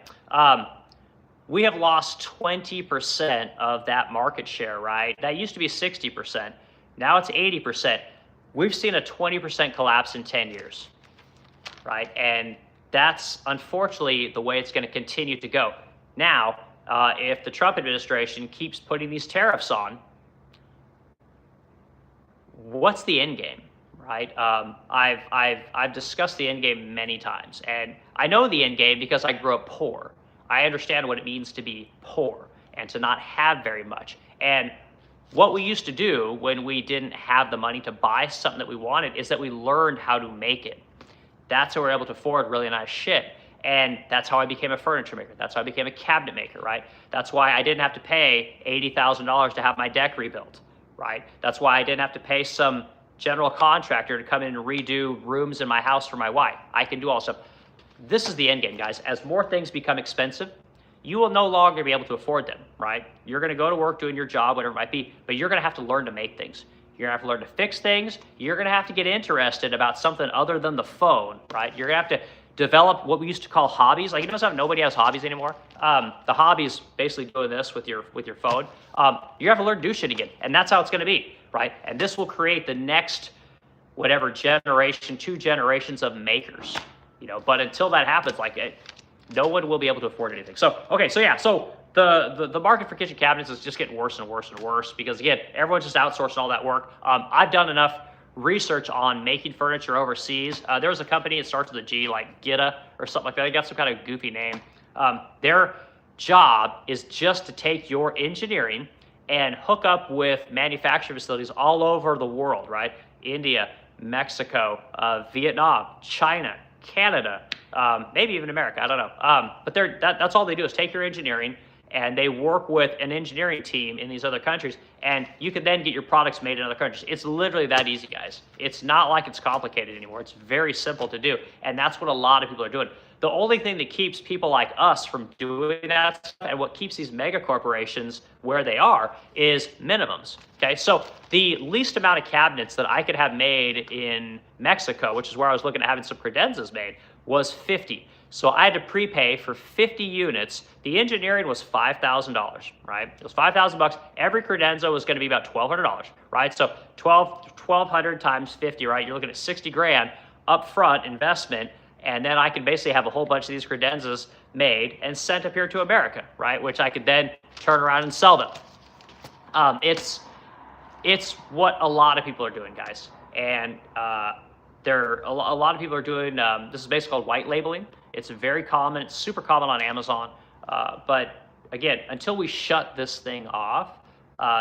We have lost 20% of that market share, right? That used to be 60%. Now it's 80%. We've seen a 20% collapse in 10 years, right? And that's unfortunately the way it's going to continue to go. Now, if the Trump administration keeps putting these tariffs on, what's the end game, right? I've discussed the end game many times, and I know the end game because I grew up poor. I understand what it means to be poor and to not have very much. And what we used to do when we didn't have the money to buy something that we wanted is that we learned how to make it. That's how we're able to afford really nice shit. And that's how I became a furniture maker. That's how I became a cabinet maker, right? That's why I didn't have to pay $80,000 to have my deck rebuilt, right? That's why I didn't have to pay some general contractor to come in and redo rooms in my house for my wife. I can do all stuff. This is the end game, guys. As more things become expensive, you will no longer be able to afford them, right? You're going to go to work doing your job, whatever it might be, but you're going to have to learn to make things. You're going to have to learn to fix things. You're going to have to get interested about something other than the phone, right? You're going to have to develop what we used to call hobbies. Like, you know how nobody has hobbies anymore? The hobby's basically doing this with your phone. You have to learn to do shit again, and that's how it's going to be, right? And this will create the next, whatever generation, 2 generations of makers, But until that happens, no one will be able to afford anything. So, okay, so yeah, so the market for kitchen cabinets is just getting worse and worse and worse because, again, everyone's just outsourcing all that work. I've done enough research on making furniture overseas. There was a company, it starts with a G, like Gita or something like that. They got some kind of goofy name. Their job is just to take your engineering and hook up with manufacturing facilities all over the world, right? India, Mexico, Vietnam, China, Canada, maybe even America, I don't know. But that's all they do is take your engineering and they work with an engineering team in these other countries, and you can then get your products made in other countries. It's literally that easy, guys. It's not like it's complicated anymore. It's very simple to do, and that's what a lot of people are doing. The only thing that keeps people like us from doing that and what keeps these mega corporations where they are is minimums, okay? So the least amount of cabinets that I could have made in Mexico, which is where I was looking at having some credenzas made, was 50. So I had to prepay for 50 units. The engineering was $5,000, right? It was $5,000. Every credenza was going to be about $1,200, right? So 1,200 times 50, right? You're looking at 60 grand upfront investment, and then I can basically have a whole bunch of these credenzas made and sent up here to America, right? Which I could then turn around and sell them. It's what a lot of people are doing, guys, and a lot of people are doing. This is basically called white labeling. It's very common. It's super common on Amazon. But again, until we shut this thing off,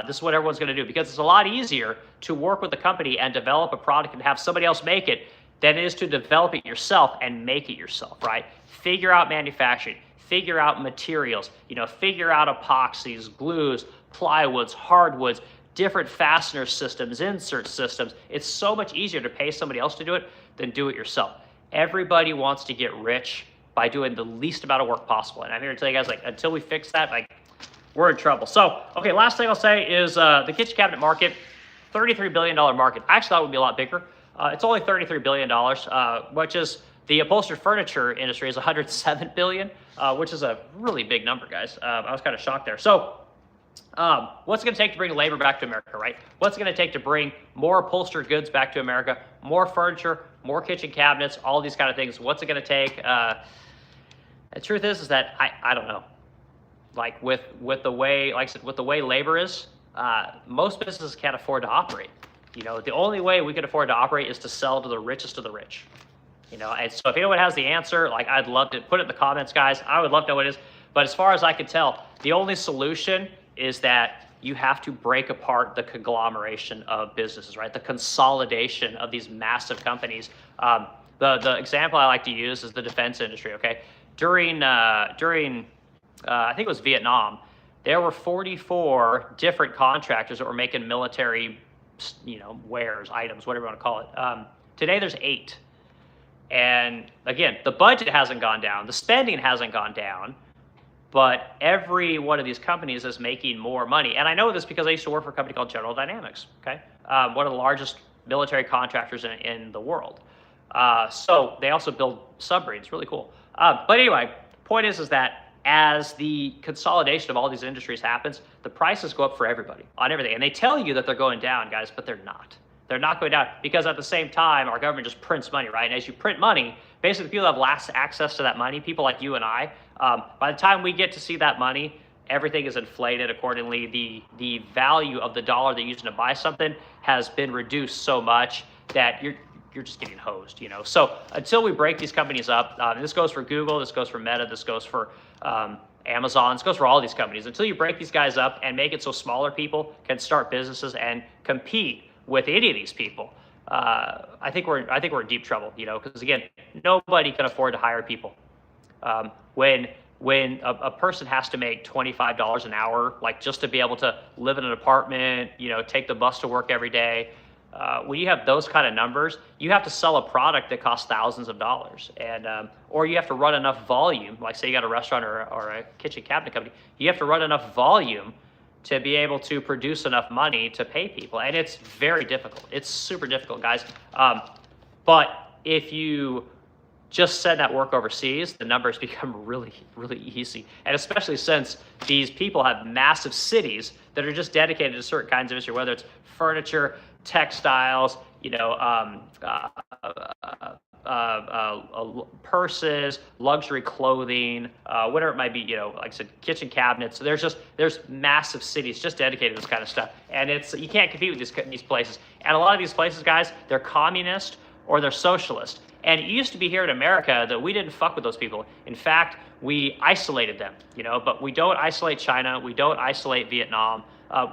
this is what everyone's going to do, because it's a lot easier to work with a company and develop a product and have somebody else make it than it is to develop it yourself and make it yourself, right? Figure out manufacturing, figure out materials, figure out epoxies, glues, plywoods, hardwoods, different fastener systems, insert systems. It's so much easier to pay somebody else to do it than do it yourself. Everybody wants to get rich by doing the least amount of work possible. And I'm here to tell you guys, until we fix that, we're in trouble. So, okay, last thing I'll say is the kitchen cabinet market, $33 billion market. I actually thought it would be a lot bigger. It's only $33 billion, which is, the upholstered furniture industry is $107 billion, which is a really big number, guys. I was kind of shocked there. So, what's it going to take to bring labor back to America, right? What's it going to take to bring more upholstered goods back to America, more furniture, more kitchen cabinets, all these kind of things? What's it going to take? The truth is that I don't know. With the way, like I said, with the way labor is, most businesses can't afford to operate. The only way we can afford to operate is to sell to the richest of the rich. And so if anyone has the answer, I'd love to put it in the comments, guys. I would love to know what it is. But as far as I can tell, the only solution is that you have to break apart the conglomeration of businesses, right? The consolidation of these massive companies. The example I like to use is the defense industry, okay? During I think it was Vietnam, there were 44 different contractors that were making military, wares, items, whatever you want to call it. Today there's 8. And again, the budget hasn't gone down, the spending hasn't gone down, but every one of these companies is making more money. And I know this because I used to work for a company called General Dynamics, okay? One of the largest military contractors in the world. So they also build submarines, really cool. But anyway, point is that as the consolidation of all these industries happens, the prices go up for everybody on everything. And they tell you that they're going down, guys, but they're not. They're not going down because at the same time, our government just prints money, right? And as you print money, basically people have less access to that money, people like you and I. By the time we get to see that money, everything is inflated accordingly. The value of the dollar that you're using to buy something has been reduced so much that you're just getting hosed, So until we break these companies up, and this goes for Google, this goes for Meta, this goes for Amazon, this goes for all these companies. Until you break these guys up and make it so smaller people can start businesses and compete with any of these people, I think we're in deep trouble, because again, nobody can afford to hire people. When a person has to make $25 an hour, just to be able to live in an apartment, take the bus to work every day, when you have those kind of numbers, you have to sell a product that costs thousands of dollars, and or you have to run enough volume. Like say you got a restaurant or a kitchen cabinet company, you have to run enough volume to be able to produce enough money to pay people, and it's very difficult. It's super difficult, guys. But if you just send that work overseas, the numbers become really, really easy. And especially since these people have massive cities that are just dedicated to certain kinds of industry, whether it's furniture, textiles, purses, luxury clothing, whatever it might be, like I said, kitchen cabinets. So there's massive cities just dedicated to this kind of stuff. And you can't compete with these places. And a lot of these places, guys, they're communist or they're socialist. And it used to be here in America that we didn't fuck with those people. In fact, we isolated them, but we don't isolate China. We don't isolate Vietnam.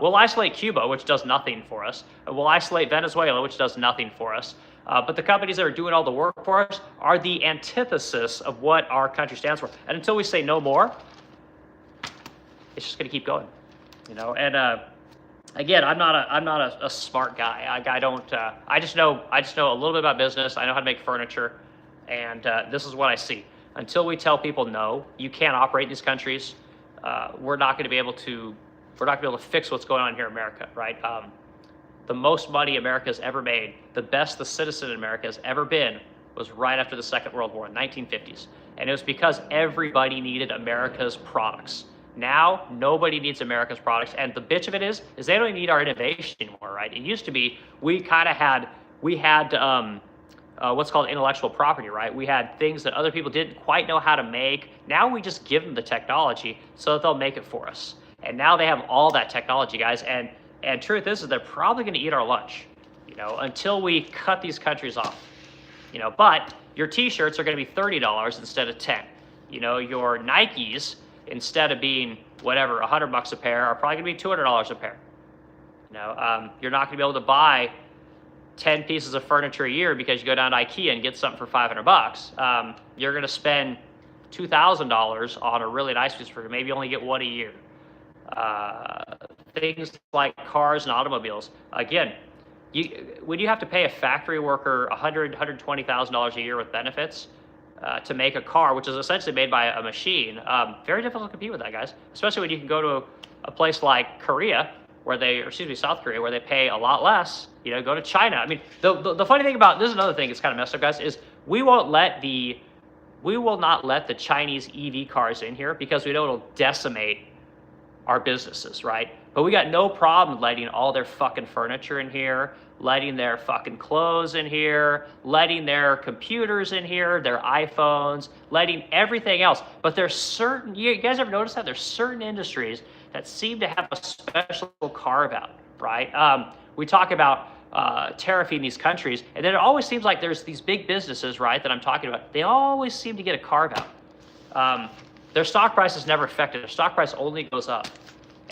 We'll isolate Cuba, which does nothing for us. We'll isolate Venezuela, which does nothing for us. But the companies that are doing all the work for us are the antithesis of what our country stands for. And until we say no more, it's just going to keep going, And again, I'm not a smart guy. I just know a little bit about business. I know how to make furniture, and this is what I see. Until we tell people no, you can't operate in these countries, we're not going to be able to fix what's going on here in America, right? The most money America's ever made, the best the citizen in America has ever been, was right after the Second World War in 1950s. And it was because everybody needed America's products. Now, nobody needs America's products. And the bitch of it is they don't need our innovation anymore, right? It used to be we had what's called intellectual property, right? We had things that other people didn't quite know how to make. Now we just give them the technology so that they'll make it for us. And now they have all that technology, guys. And truth is they're probably going to eat our lunch, until we cut these countries off, But your T-shirts are going to be $30 instead of $10. Your Nikes, instead of being whatever $100 a pair, are probably going to be $200 a pair. You're not going to be able to buy 10 pieces of furniture a year because you go down to IKEA and get something for $500. You're going to spend $2,000 on a really nice piece of furniture, maybe only get one a year. Things like cars and automobiles. Again, when you have to pay a factory worker $120,000 a year with benefits to make a car, which is essentially made by a machine, very difficult to compete with that, guys. Especially when you can go to a place like Korea, South Korea, where they pay a lot less. Go to China. I mean, the funny thing about this is another thing that's kind of messed up, guys, is we will not let the Chinese EV cars in here because we know it'll decimate our businesses, right? But we got no problem letting all their fucking furniture in here, letting their fucking clothes in here, letting their computers in here, their iPhones, letting everything else. But there's certain, you guys ever notice that? There's certain industries that seem to have a special carve out, right? We talk about tariffing these countries, and then it always seems like there's these big businesses, right, that I'm talking about. They always seem to get a carve out. Their stock price is never affected. Their stock price only goes up.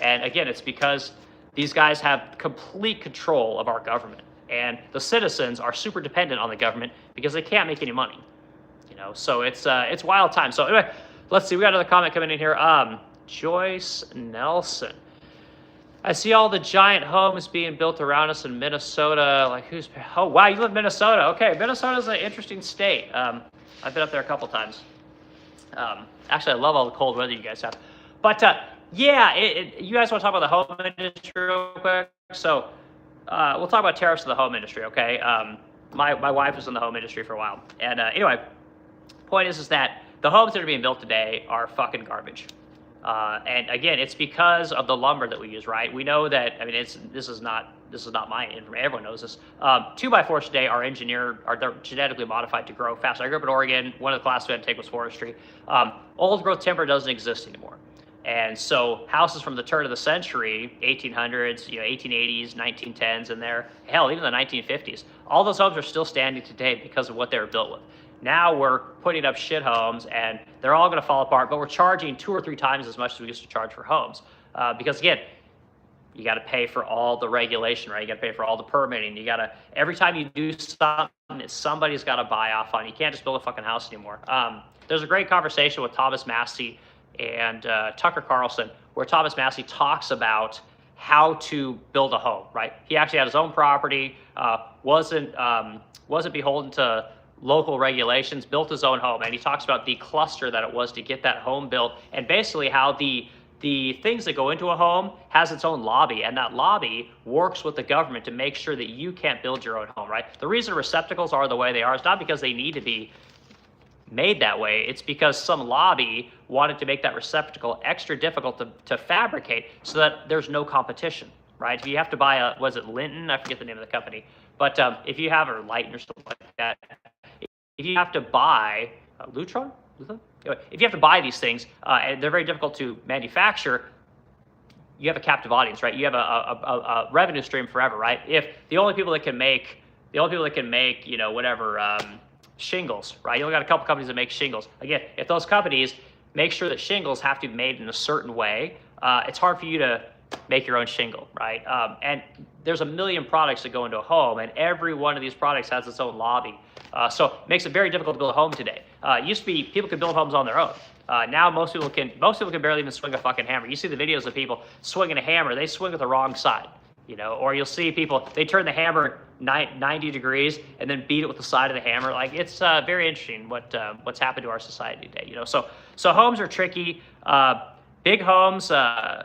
And again, it's because these guys have complete control of our government. And the citizens are super dependent on the government because they can't make any money. So it's wild time. So anyway, let's see. We got another comment coming in here. Joyce Nelson. I see all the giant homes being built around us in Minnesota. Like oh, wow, you live in Minnesota. Okay, Minnesota's an interesting state. I've been up there a couple times. Actually, I love all the cold weather you guys have. But yeah, you guys want to talk about the home industry real quick? So we'll talk about tariffs in the home industry, okay? My wife was in the home industry for a while. And anyway, point is that the homes that are being built today are fucking garbage. And again, it's because of the lumber that we use, right? We know that, I mean, this is not my information. Everyone knows this. 2x4s today are they're genetically modified to grow fast. I grew up in Oregon. One of the classes we had to take was forestry. Old growth timber doesn't exist anymore. And so houses from the turn of the century, 1800s, 1880s, 1910s in there, hell, even the 1950s, all those homes are still standing today because of what they were built with. Now we're putting up shit homes and they're all going to fall apart, but we're charging 2 or 3 times as much as we used to charge for homes. Because again, you got to pay for all the regulation, right? You got to pay for all the permitting. Every time you do something, somebody's got to buy off on. You can't just build a fucking house anymore. There's a great conversation with Thomas Massey and Tucker Carlson, where Thomas Massey talks about how to build a home, right? He actually had his own property, wasn't beholden to local regulations, built his own home, and he talks about the cluster that it was to get that home built, and basically how the things that go into a home has its own lobby, and that lobby works with the government to make sure that you can't build your own home, right? The reason receptacles are the way they are is not because they need to be made that way. It's because some lobby wanted to make that receptacle extra difficult to fabricate so that there's no competition, right? If you have to buy was it Linton? I forget the name of the company. But if you have, or Lighton or something like that, if you have to buy Lutron? Anyway, if you have to buy these things, and they're very difficult to manufacture, you have a captive audience, right? You have a revenue stream forever, right? If the only people that can make, whatever, shingles, right? You only got a couple companies that make shingles. Again, if those companies make sure that shingles have to be made in a certain way, it's hard for you to make your own shingle, right? And there's a million products that go into a home, and every one of these products has its own lobby. So it makes it very difficult to build a home today. It used to be people could build homes on their own. Now most people can barely even swing a fucking hammer. You see the videos of people swinging a hammer, they swing with the wrong side, or you'll see people, they turn the hammer 90 degrees and then beat it with the side of the hammer. Like, it's very interesting what's happened to our society today, So homes are tricky. Big homes are,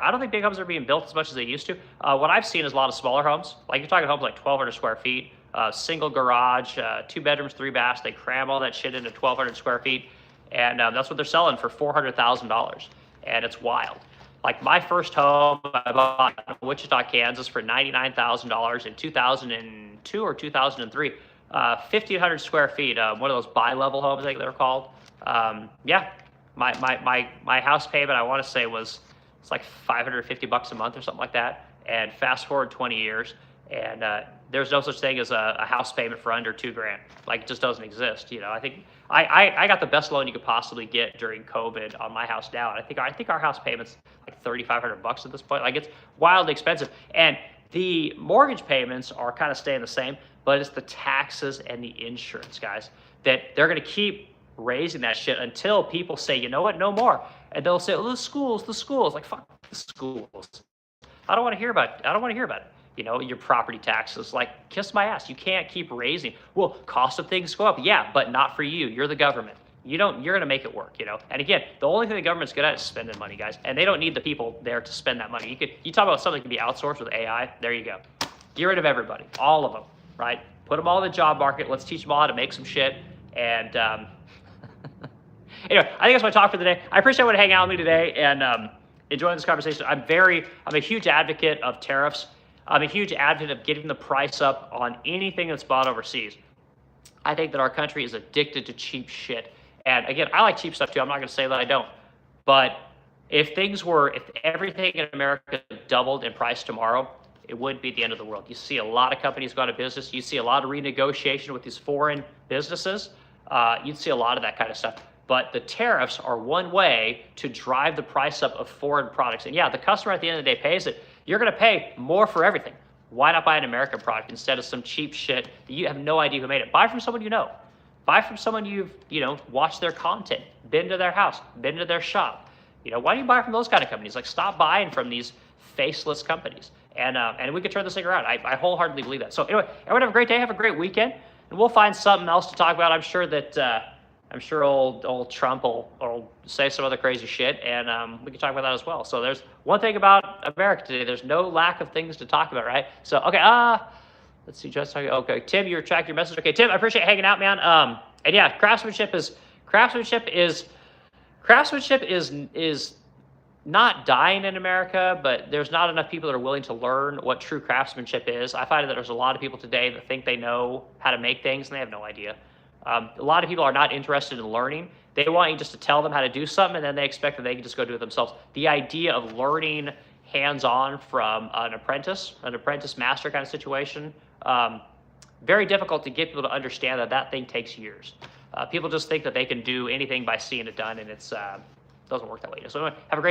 I don't think big homes are being built as much as they used to. What I've seen is a lot of smaller homes. Like, you're talking homes like 1,200 square feet, single garage, 2 bedrooms, 3 baths. They cram all that shit into 1,200 square feet. And that's what they're selling for $400,000. And it's wild. Like, my first home, I bought in Wichita, Kansas for $99,000 in 2002 or 2003. 1,500 square feet, one of those bi-level homes, I think they were called. Yeah, my house payment, I want to say it's like $550 a month or something like that. And fast forward 20 years, and there's no such thing as a house payment for under $2,000. Like, it just doesn't exist. I think I got the best loan you could possibly get during COVID on my house now. And I think our house payment's like $3,500 at this point. Like, it's wildly expensive. And the mortgage payments are kind of staying the same, but it's the taxes and the insurance, guys, that they're going to keep raising that shit until people say, you know what, no more. And they'll say, oh, the schools. Like, fuck the schools. I don't want to hear about it. Your property taxes, like, kiss my ass. You can't keep raising. Well, cost of things go up. Yeah, but not for you. You're the government. You're going to make it work, And again, the only thing the government's good at is spending money, guys. And they don't need the people there to spend that money. You talk about something that can be outsourced with AI. There you go. Get rid of everybody, all of them, right? Put them all in the job market. Let's teach them all how to make some shit. And anyway, I think that's my talk for the day. I appreciate everyone hanging out with me today and enjoying this conversation. I'm a huge advocate of tariffs. I'm a huge advocate of getting the price up on anything that's bought overseas. I think that our country is addicted to cheap shit. And again, I like cheap stuff too. I'm not going to say that I don't. But if everything in America doubled in price tomorrow, it wouldn't be the end of the world. You see a lot of companies go out of business. You see a lot of renegotiation with these foreign businesses. You'd see a lot of that kind of stuff. But the tariffs are one way to drive the price up of foreign products. And yeah, the customer at the end of the day pays it. You're going to pay more for everything. Why not buy an American product instead of some cheap shit that you have no idea who made it? Buy from someone you know. Buy from someone you've, watched their content, been to their house, been to their shop. Why do you buy from those kind of companies? Like, stop buying from these faceless companies. And we could turn this thing around. I wholeheartedly believe that. So anyway, everyone have a great day. Have a great weekend. And we'll find something else to talk about. I'm sure old Trump will say some other crazy shit, and we can talk about that as well. So there's one thing about America today. There's no lack of things to talk about, right? So, okay, let's see, just talking. Okay, Tim, you retract your message. Okay, Tim, I appreciate hanging out, man. And yeah, craftsmanship is not dying in America, but there's not enough people that are willing to learn what true craftsmanship is. I find that there's a lot of people today that think they know how to make things, and they have no idea. A lot of people are not interested in learning. They want you just to tell them how to do something, and then they expect that they can just go do it themselves. The idea of learning hands-on from an apprentice master kind of situation, very difficult to get people to understand that thing takes years. People just think that they can do anything by seeing it done, and it's doesn't work that way. So anyway, have a great